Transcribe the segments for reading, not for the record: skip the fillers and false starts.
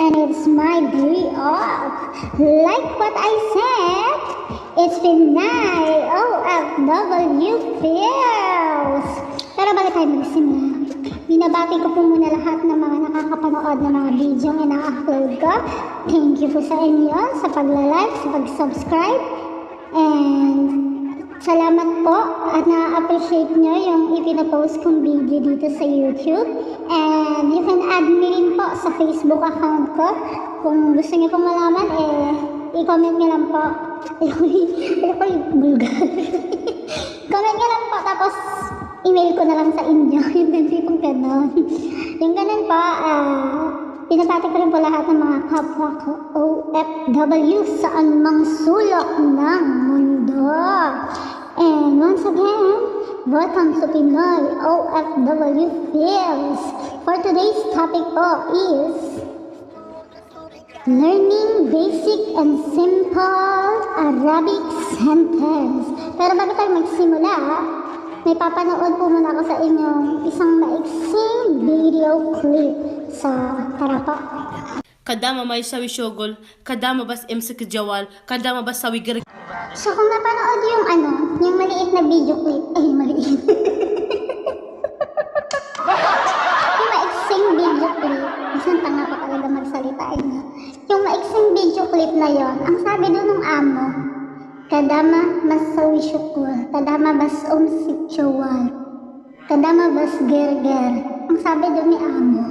and it's my day off. Like what I said, it's Pinay OFW Feels. Pero bago tayo magsimula, binabati ko po muna lahat ng mga nakakapanood ng mga video na ina-upload ko. Thank you po sa inyo, sa pagla-like, sa pag-subscribe, and salamat po at na-appreciate nyo yung ipinapost kong video dito sa YouTube. And you can add me rin po sa Facebook account ko. Kung gusto nyo pong malaman, i-comment nyo lang po. Ako yung bulgar. Comment nyo lang po, tapos email ko na lang sa inyo. Yung ganun pong ganon. Yung ganun po, pinapati ko rin po lahat ng mga kapwa ko OFW sa anumang sulok ng mundo. And once again, welcome to Pinoy OFW Feels. For today's topic po is learning basic and simple Arabic sentence. Pero bago tayo magsimula, may papanood po muna ako sa inyong isang maiksing video clip sa Tarapa. Kadama may sawi shogol, kadama bas emsik jawal, kadama bas sawi gar. So kung napanood yung maliit na video clip, maliit. Yung maiksing video clip, isang tanga pa talaga magsalita Yung maiksing video clip na yon, ang sabi doon ng amo, kadama bas sawi shogol, kadama bas emsik jawal, kadama bas gerger. Ang sabi doon ni amo,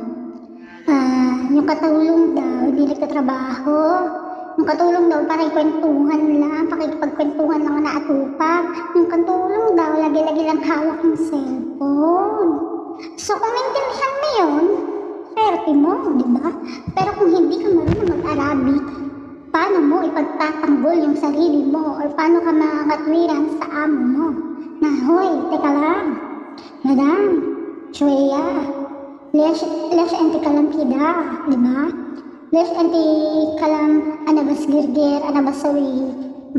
yung katulong daw, hindi nagtatrabaho. Yung katulong daw, pakikwentuhan lang, pakikipagkwentuhan lang na atupag. Yung katulong daw, lagi-lagi lang hawak ng cellphone. So, kung naintindihan mo yun, swerte mo, di ba? Pero kung hindi ka marunong mag-Arabic, paano mo ipagtatanggol yung sarili mo or paano ka makakatwiran sa amo mo? Na, hoy, teka lang, madam, chweya, lesh enti kalam kida, di ba? Lesh enti kalam anabas girgir, anabas sawi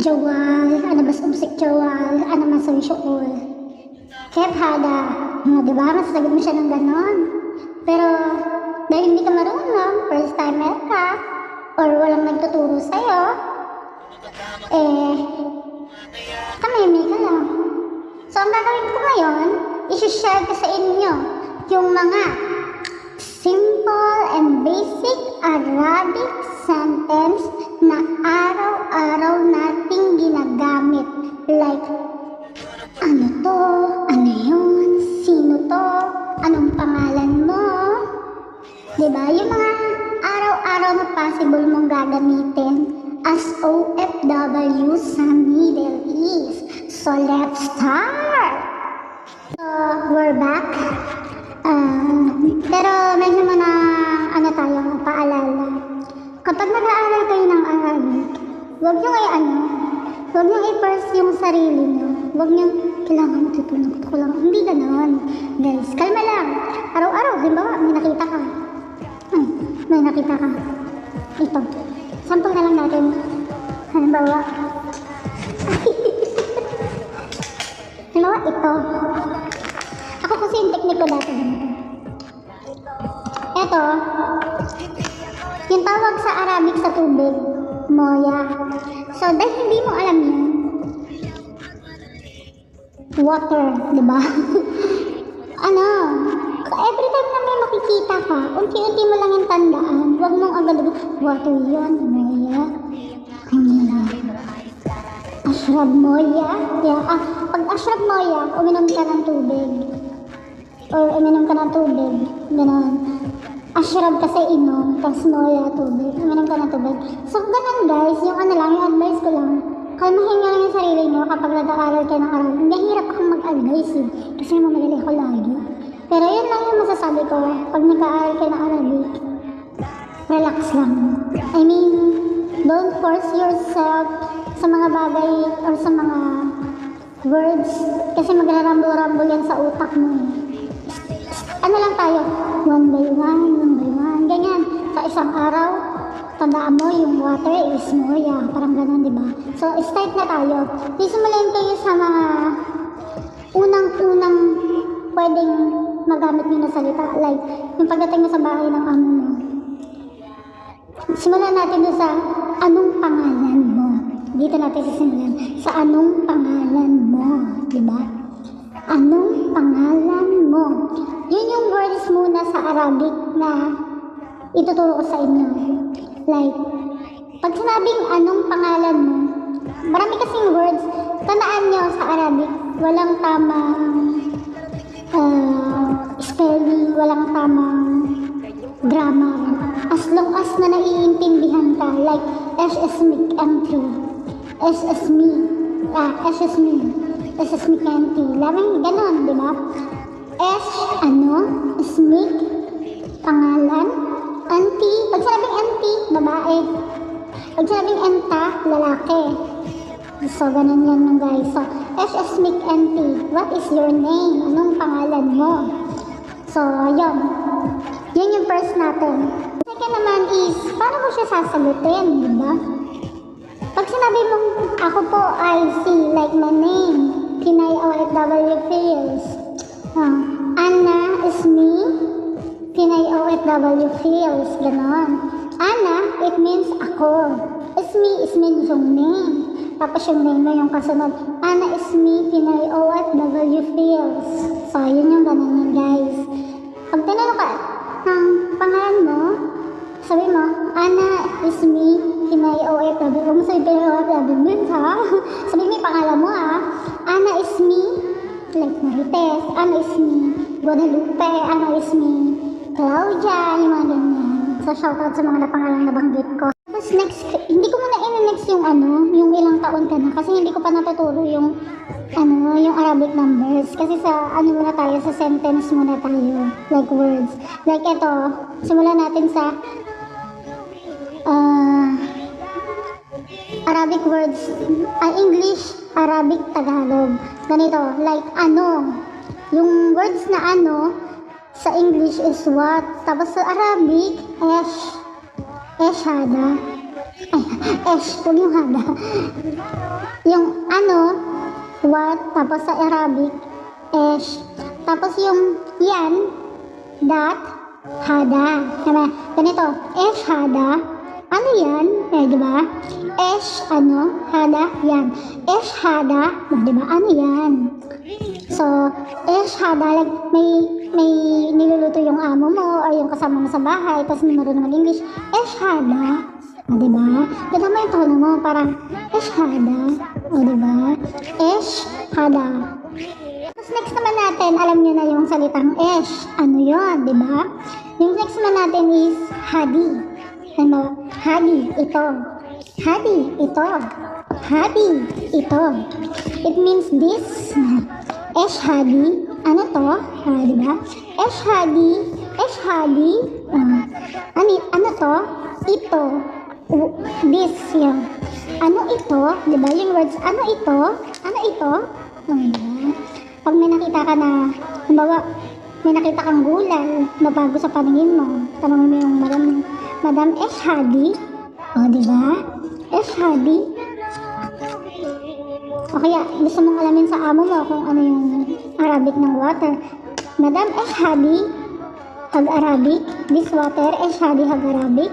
jawal, anabas umsik jawal, anabas sawi syukul. Kaya hada, di ba? Masasagot mo siya ng ganon. Pero dahil hindi ka marunong, first timer ka, or walang nagtuturo sa'yo, kameme ka lang. So ang gagawin ko ngayon, isi-share ko sa inyo yung mga simple and basic Arabic sentence na araw-araw nating ginagamit. Like, ano to? Ano yun? Sino to? Anong pangalan mo? Diba? Yung mga araw-araw na possible mong gagamitin as OFW sa Middle East. So, let's start! So, we're back. Pero medyo muna tayo, paalala. Kapag nag-aaral kayo ng Arabic, huwag nyo huwag nyo i-force yung sarili nyo. Huwag nyo, kailangan matutunan ko lang. Hindi ganon. Guys, kalma lang. Araw-araw, halimbawa, may nakita ka. Ito. Sample na lang natin. Halimbawa. Halimbawa, ito. Ako kasi yung technique ko dati ganito. Ito, yung tawag sa Arabic sa tubig, moya. So, dahil hindi mo alam yun, water, diba? Every time na may makikita ka, unti-unti mo lang yung tandaan, huwag mong agad, water yun, moya. Ashrab moya. Pag ashrab moya, uminom ka ng tubig. Or uminom ka ng tubig. Ganon. Ashrab kasi inom, tapos moya tubig. Uminom ka ng tubig. So, ganon guys, yung yung advice ko lang, kalmahin nyo lang yung sarili nyo kapag nag-aaral kayo ng Arabic. Nahihirap akong mag-advise kasi mamadali ako lagi. Pero yun lang yung masasabi ko, pag nag-aaral kayo ng Arabic, relax lang. I mean, don't force yourself sa mga bagay or sa mga words kasi magrarambol-rambol yan sa utak mo. Ano lang tayo, one by one, ganyan. Sa isang araw, tandaan mo yung water is moya, parang ganun, di ba? So, start na tayo. Simulan kayo sa mga unang-unang pwedeng magamit nyo na salita. Like, yung pagdating mo sa bahay ng amo mo. Simulan natin doon sa anong pangalan mo. Dito natin sisimulan. Sa anong pangalan mo. Diba? Anong pangalan mo. Yun yung words muna sa Arabic na ituturo ko sa inyo. Like, pag sinabing anong pangalan mo, marami kasing words, tandaan nyo sa Arabic, walang tamang spelling, walang tamang grammar. As long as na naiintindihan ka, like SSMIC M3, SSME, SSME, SSMIC M3, lamang ganon, di ba? SMIC, pangalan, auntie, pag sinabing auntie, babae, pag sinabing enta, lalaki. So, ganun yan yung guys. So, SSMIC auntie, what is your name? Anong pangalan mo? So, yun. Yun yung first natin. Second naman is, paano mo siya sasagutin, di ba? Pag sinabi mong, ako po ay si, like my name, Pinay OFW Fields. Anna is me, Pinay OFW Fields, ganon. Anna, it means ako. Is me, is means yung name. Tapos yung name mo yung kasunod. Anna is me, Pinay OFW Fields. So, yun yung ganon yun, guys. Pag tinanong ka ng pangalan mo, sabi mo, Anna is me, Pinay OFW. Huwag mo sabi Pinay OFW, ha? Sabi mo yung pangalan mo, ha? Anna is me, like Marites. Anna is me, Guadalupe. Anna is me, Claudia. Yung mga ganyan. So, shoutout sa mga napangalang nabanggit ko. Tapos next, hindi ko muna in-next yung yung ilang taon ka na. Kasi hindi ko pa natuturo yung yung Arabic numbers. Kasi sa, muna tayo, sa sentence muna tayo. Like words. Like ito, simulan natin sa Arabic words. English, Arabic, Tagalog. Ganito, like ano. Yung words na sa English is what. Tapos sa Arabic, hada. Huwag yung hada. Yung what, tapos sa Arabic, tapos yung yan, that, hada. Diba? Ganito, hada. Ano yan? Diba? Hada, yan. Hada, diba? Ano yan? So, hada, like, may niluluto yung amo mo or yung kasama mo sa bahay, tapos may marunong mag-English, hada. O, diba? Ganda mo yung tono mo, parang, hada. O, diba? Hada. Tapos next naman natin, alam nyo na yung salitang ano yun, diba? Yung next naman natin is hadi. Ano? Hadi, ito. Hadi, ito. Hadi, ito. It means this. Hadi, ano to? Diba? Hadi, ano to? Ito. This, yan. Ano ito? Diba? Yung words, ano ito? Ano ito? Diba? Pag may nakita ka na, halimbawa, may nakita kang gulay na bago sa paningin mo, tanongin mo yung Madam Hadi. O, diba? Hadi. O kaya, gusto mong alamin sa amo mo kung ano yung Arabic ng water. Madam Hadi, Hag-Arabic. This water, Hadi, Hag-Arabic.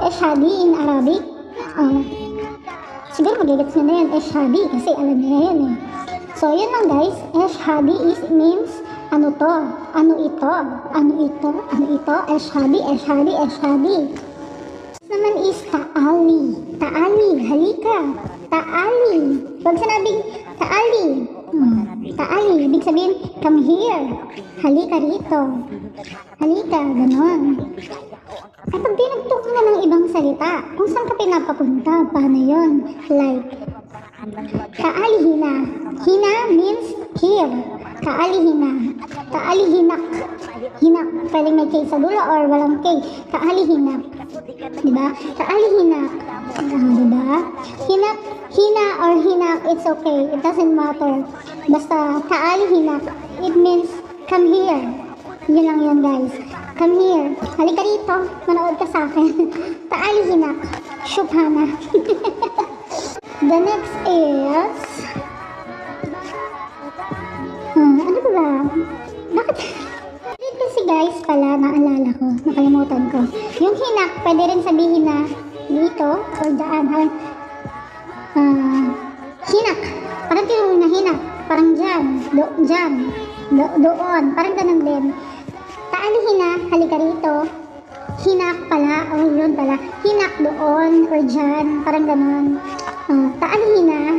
Hadi in Arabic. Siguro magigets nyo na yan, Hadi, kasi alam nyo na yan eh. So, yun lang guys. Hadi means, ano to? Ano ito? Ano ito? Ano ito? Hadi. Naman is taali. Taali, halika. Taali. Pag sinabing taali, taali, ibig sabihin, come here. Halika rito. Halika, ganon. At pag pinagturo na ng ibang salita, kung saan ka pinapapunta, paano yun? Like, taali hina. Hina means here. Taali hina. Taali hinak. Hinak. Pwedeng may K sa dulo or walang K. Taali hinak. Diba? Taali hinak. Diba? Hinak, hina or hinak, it's okay. It doesn't matter. Basta taali hinak. It means come here. Yun lang yun guys. Come here. Halika rito. Manood ka sa akin. Taali hinak. Shubhana. The next is ano ba? Bakit? Kasi guys pala, naalala ko, nakalimutan ko. Yung hinak, pwede rin sabihin na dito o daan. Hinak. Parang tinulong na hinak. Parang dyan. Dyan. Doon. Parang ganun din. Taali hinak, halika rito. Hinak pala, o yun pala. Hinak doon or dyan. Parang ganun. Taali hinak.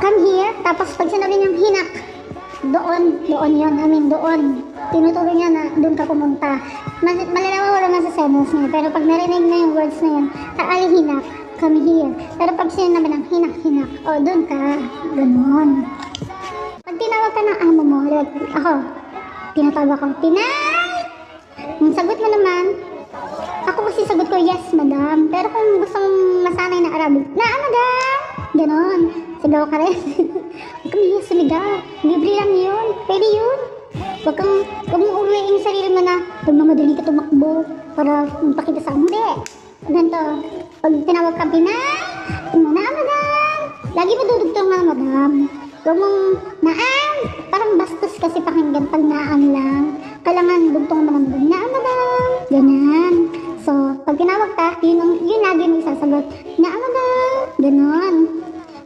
Come here. Tapos pag sinabi niyang hinak, doon yun. I mean, doon. Tinuturo niya na doon ka pumunta. Malalaman wala na sa sentence niya. Pero pag narinig na yung words na yun, taali hinak, come here. Pero pag sinabi ng hinak, o doon ka. Ganon. Pag tinawag ka ng amo mo, like, ako, tinatawag ko, Pinay! Ang sagot mo naman, ako kasi sagot ko, yes, madam. Pero kung gusto mong masanay na Arabic, na, madam! Ganon. Sigaw ka rin. Huwag kang hiya sumigaw. Libre lang yun. Pwede yun. Huwag mong uwiin yung sarili mo na pag mamadali ka tumakbo para magpakita sa hindi. Ganito. Pag tinawag ka, Pinay, na, madam! Lagi mo dudugtong na, madam. Huwag mong, naam! Parang bastos kasi pakinggan pag naam lang. Kailangan dugtong mo ng madam. Ganyan. So, pag tinawag ka, yun lagi mo isasagot. Madam. Ganon.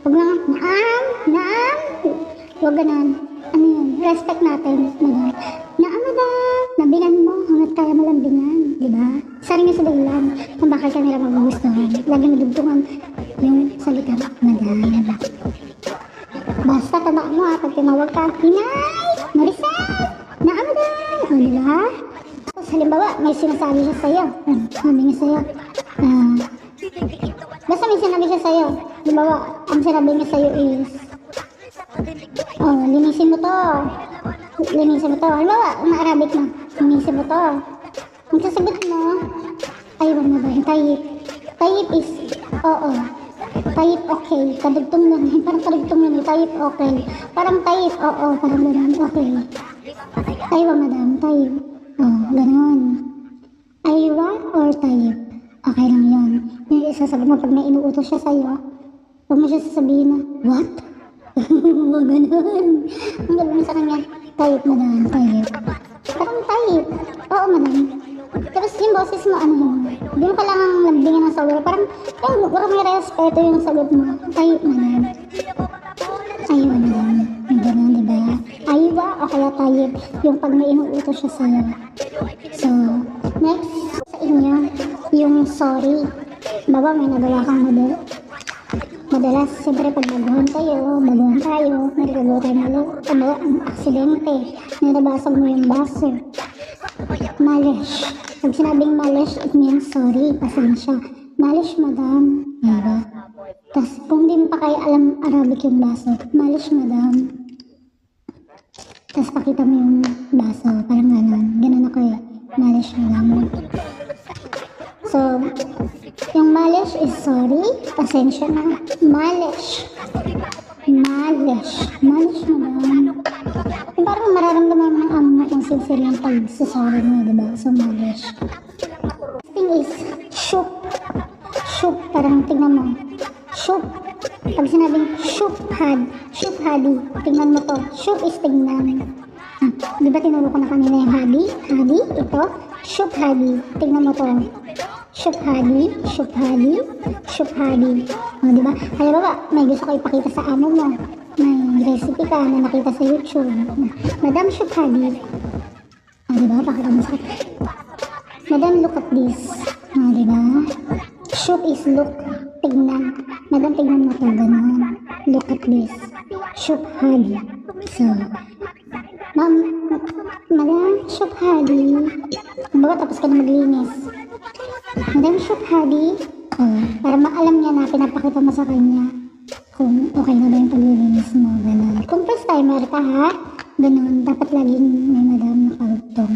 Huwag lang, naam. Huwag ganon. Ano yun? Respect natin, madam. Madam. Nabingan mo, hanggat kaya mo lang bingan. Diba? Isa rin yung sa dahilan kung bakit ka nila magugustuhan. Lagi madugtungan yung salita, madam. Basta tandaan mo pag tinawag ka, Pinay! Maricel! Madam! O, diba? Tapos halimbawa, may sinasabi siya sa'yo. Sabi niya sa'yo, basta may sinabi siya sa'yo. Halimbawa, ang sinabi niya sa'yo is, linisin mo to. Halimbawa, ang Arabic na, linisin mo to. Ang sasagot mo, ay, wag na ba yung type? Type is, oo. Type okay. Kadugtong lang. Parang kadugtong lang. Type okay. Parang type, oo. Parang gano'n, okay. Aywa, madam. Type. Gano'n. Aywa or type. Okay lang yun. Yung isasagot mo pag may inuutos siya sa'yo, huwag mo siya sasabihin na, what? Gano'n. Ang gano'n mo sa kanya, type, madam. Type. Parang type. Oo, madam. Tapos yung boses mo, ano yun? Hindi mo kailangang lambingin ng sagot. Parang may respeto yung sagot mo. Type, madam. Aywa, madam. Yung gano'n, diba? Aywa o kaya type. Yung pag may inuutos siya sa'yo. So, next sa inyo, yung sorry. Baba, may nagawa kang madalas, siyempre pag baguhan tayo, may nagagawa tayo ang aksidente, nabasag mo yung baso. Malish. Pag sinabing malish, it means sorry, pasensya. Malish, madam. Diba? Tapos, kung di mo pa kayo alam Arabic yung baso, malish, madam. Tapos, pakita mo yung baso. Parang ganun ako eh. Malish, madam. So, yung malish is sorry, pasensya na. Malish, madam. Yung parang mararamdaman mo ng amo mo kung sincere yung pag-sorry mo, diba? So, malish. Thing is, shoop. Shoop, parang tingnan mo. Shoop. Pag sinabing shoop hadi, tingnan mo to. Shoop is tingnan. Diba tinuro ko na kanina yung hadi? Hadi, ito. Shoop hadi, tingnan mo to. Shoop hadi. O, diba? Halimbawa, may gusto ko ipakita sa amo mo. May recipe ka na nakita sa YouTube. Madam, shoop hadi. O, diba? Pakita mo sa Madam, look at this. O, diba? Shoop is look. Tignan. Madam, tignan mo to. Ganon. Look at this. Shoop hadi. So, Madam, shoop hadi. Baga, tapos ka na maglinis. Madam, shoop hadi. Para maalam niya na pinapakita mo sa kanya kung okay na ba yung paglilinis mo. Ganon. Kung first timer ka ha, ganon. Dapat laging may madam na kalugtong.